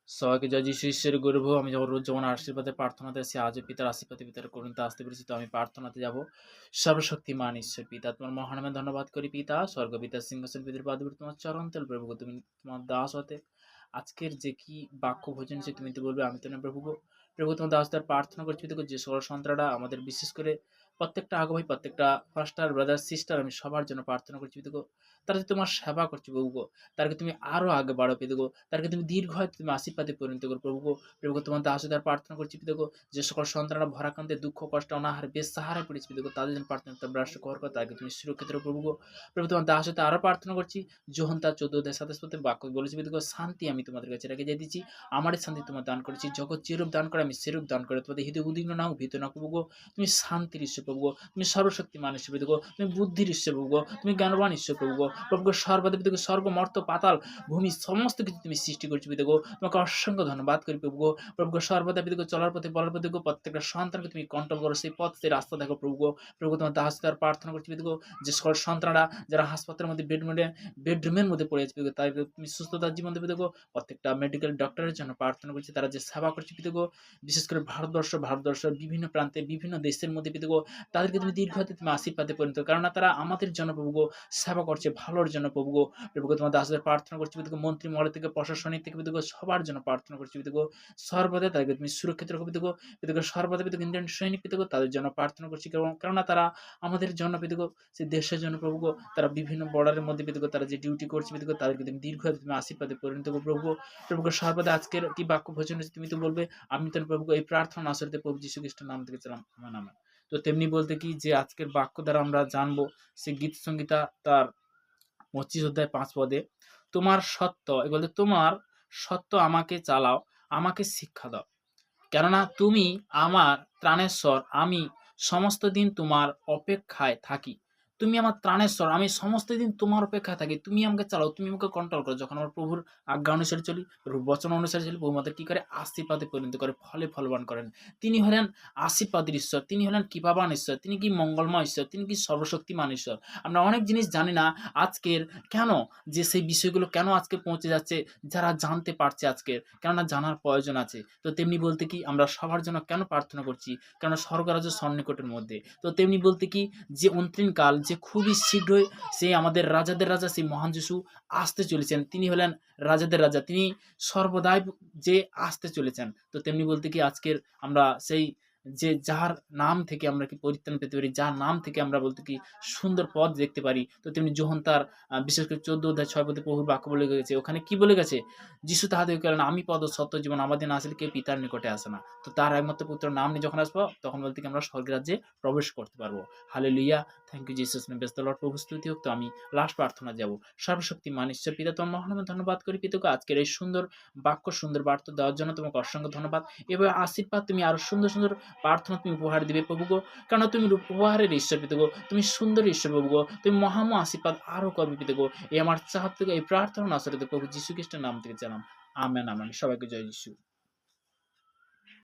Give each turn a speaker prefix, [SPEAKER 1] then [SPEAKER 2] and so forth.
[SPEAKER 1] সবাইকে জয় যিশু ঈশ্বরের গর্ব। আমি যখন রোজ যেমন আশীর্বাদের প্রার্থনাতে আছি, আজও পিতার আশীর্বাদে পিতার করুণাতে আসতে পেরেছি। তো আমি প্রার্থনাতে যাব। সর্বশক্তিমান ঈশ্বর পিতা, তোমার মহানামে ধন্যবাদ করি পিতা। স্বর্গ পিতার সিংহাসন পিতার পাদবীর তোমার চরণ তেল প্রভু গো, তুমি তোমার দাস হতে আজকের যে কি বাক্য ভোজন সে তুমি তো বলবে, আমি তো না প্রভু গো। প্রভু তোমার দাস তার প্রার্থনা করছি দেখো, যে সকল সন্তানরা আমাদের বিশেষ করে প্রত্যেকটা আগামী প্রত্যেকটা ফাস্টার ব্রাদার সিস্টার, আমি সবার জন্য প্রার্থনা করছি দেখো, তারা যে তোমার সেবা করছে প্রভু গো, তারকে তুমি আরো আগে বাড়ো পেতে গো, তারকে তুমি দীর্ঘায়িত তুমি আশীর্বাদে পরিণত করো প্রভু গো। প্রভু গো, তোমার দাসদের প্রার্থনা করছি পিতা গো, যে সকল সন্তানরা ভরাকান্তে দুঃখ কষ্ট অনাহারে বেসাহারায় পড়েছে পিতা গো, তাদের জন্য প্রার্থনা তার রাষ্ট্র কর করে তাকে তুমি সুরক্ষিত রাখো প্রভু গো। প্রভু তোমার দাসতে আরো প্রার্থনা করছি, যোহন তার 14 অধ্যায় 27 পদে বাক্য বলেছে পিতা গো, শান্তি আমি তোমাদের কাছে রেখে দিয়ে দিচ্ছি, আমারই শান্তি তোমার দান করেছি, জগৎ যেরূপ দান করে আমি সেরূপ দান করে তোমাদের হৃদয় উদ্বিগ্ন না হোক, ভীত না প্রভু গো। তুমি শান্তির ঈশ্বর প্রভু গো, তুমি সর্বশক্তিমান ঈশ্বর প্রভু গো, তুমি বুদ্ধির ঈশ্বর প্রভু গো, তুমি জ্ঞানবান ঈশ্বর প্রভু গো। প্রভু গো, সর্বাধিক পিতা গো, স্বর্গ মর্ত পাতাল ভূমি সমস্ত কিছু তুমি সৃষ্টি করছো পিতা গো, তোমাকে অসংখ্য ধন্যবাদ করি প্রভু গো। প্রভু গো, সর্বদা পিতা গো, চলার পথে বলার পথে গো, প্রত্যেকটা সন্তানকে তুমি কন্ট্রোল করো, সেই পথ সেই রাস্তা দেখো প্রভু গো। প্রভু গো, তোমার দাস তার প্রার্থনা করছি পিতা গো, যে সকল সন্তানরা যারা হাসপাতালের মধ্যে বেডরুমের মধ্যে পড়ে আছে পিতা গো, তাদেরকে তুমি সুস্থতার জীবন দেবে পিতা গো। প্রত্যেকটা মেডিকেল ডক্টরের জন্য প্রার্থনা করছি, তারা যে সেবা করছে পিতা গো, বিশেষ করে ভারতবর্ষের বিভিন্ন প্রান্তে বিভিন্ন দেশের মধ্যে পিতা গো, তাদেরকে তুমি দীর্ঘায়িত তুমি আশীর্বাদে পরিণত করো, কেননা তারা আমাদের জন্য প্রভু গো সেবা করছে ভালোর জন্য প্রভু গো। প্রভু গো, তোমার দাসদের প্রার্থনা করছি পিতা গো, মন্ত্রী মহল থেকে প্রশাসনিক থেকে পিতা গো, সবার জন্য প্রার্থনা করছি পিতা গো, সর্বদা তাদেরকে তুমি সুরক্ষিত রাখো পিতা গো। পিতা গো, সর্বদা পিতা গো, ইন্ডিয়ান সৈনিক পিতা গো, তাদের জন্য প্রার্থনা করছি, কেননা তারা আমাদের জন্য পিতা গো, সেই দেশের জন্য প্রভু গো, তারা বিভিন্ন বর্ডারের মধ্যে পিতা গো, তারা যে ডিউটি করছে পিতা গো, তাদেরকে তুমি দীর্ঘায়িত তুমি আশীর্বাদে পরিণত করো প্রভু গো। প্রভু গো, সর্বদা আজকের কি বাক্য ভোজন হয়েছে তুমি তো বলবে, আমি তো প্রভু গো এই প্রার্থনা আসলে প্রভু যীশু খ্রিস্টের নাম থেকে চালাম, আমার নামে। তো তেমনি বলতে কি, যে আজকের বাক্য দ্বারা আমরা জানবো, সে গীত সংগীতা তার 25 অধ্যায় 5 পদে, তোমার সত্য এ বলতে তোমার সত্য আমাকে চালাও, আমাকে শিক্ষা দাও, কেননা তুমি আমার ত্রাণেশ্বর, আমি সমস্ত দিন তোমার অপেক্ষায় থাকি। তুমি আমার ত্রাণেশ্বর, আমি সমস্ত দিন তোমার অপেক্ষায় থাকি। তুমি আমাকে চালাও, তুমি আমাকে কন্ট্রোল করো। যখন আমার প্রভুর আজ্ঞা অনুসারে চলি, প্রভুর বচন অনুসারে চলি, প্রভু আমাদের কি করে আশীর্বাদে পরিণত করে, ফলে ফলবান করেন। তিনি হলেন আশীর্বাদের ঈশ্বর, তিনি হলেন কৃপাবান ঈশ্বর, তিনি কি মঙ্গলময় ঈশ্বর, তিনি কি সর্বশক্তিমান ঈশ্বর। আমরা অনেক জিনিস জানি না আজকের, কেন যে সেই বিষয়গুলো কেন আজকে পৌঁছে যাচ্ছে, যারা জানতে পারছে আজকের, কেননা জানার প্রয়োজন আছে। তো তেমনি বলতে কি, আমরা সবার জন্য কেন প্রার্থনা করছি, কেননা স্বর্গরাজ্য সন্নিকটের মধ্যে। তো তেমনি বলতে কি, যে অন্তরীণ কাল, যে খুবই শীঘ্রই সে আমাদের রাজাদের রাজা, সেই মহান যিশু আসতে চলেছেন। তিনি হলেন রাজাদের রাজা, তিনি সর্বদাই যে আসতে চলেছেন। তো তেমনি বলতে কি, আজকের আমরা সেই যে যার নাম থেকে আমরা কি পরিত্রাণ পেতে পারি, যার নাম থেকে আমরা বলতে কি সুন্দর পথ দেখতে পারি। তো তেমনি যোহন তার বিশেষ করে 14 অধ্যায় 6 পদে প্রভুর বাক্য বলে গেছে, ওখানে কি বলে গেছে, যিশু তাহাদেরকে বললেন, আমি পদ সত্য জীবন, আমাদের না আসলে কেউ পিতার নিকটে আসে না। তো তার একমাত্র পুত্র নাম নিয়ে যখন আসবো, তখন বলতে কি আমরা স্বর্গের রাজ্যে প্রবেশ করতে পারবো। Hallelujah, thank you Jesus name, praise the Lord, প্রভু স্তুতি হোক। তো আমি লাস্ট প্রার্থনা যাব। সর্বশক্তিমান ঈশ্বর পিতা, তোমার মহানামে ধন্যবাদ করি পিতাকে, আজকের এই সুন্দর বাক্য সুন্দর বার্তা দেওয়ার জন্য তোমাকে অসংখ্য ধন্যবাদ। এভাবে আশীর্বাদ তুমি আরো সুন্দর সুন্দর প্রার্থনা তুমি উপহার দিবে প্রভু গো, কারণ তুমি উপহারের ঈশ্বর পিতা গো, তুমি সুন্দর ঈশ্বর প্রভু গো, তুমি মহাময় আশীর্বাদ আরো করবে পিতা গো। এই আমার চাহাত থেকে এই প্রার্থনা আসলে প্রভু যীশু খ্রিস্টের নাম থেকে জানাম, আমেন আমেন। সবাইকে জয় যিশু।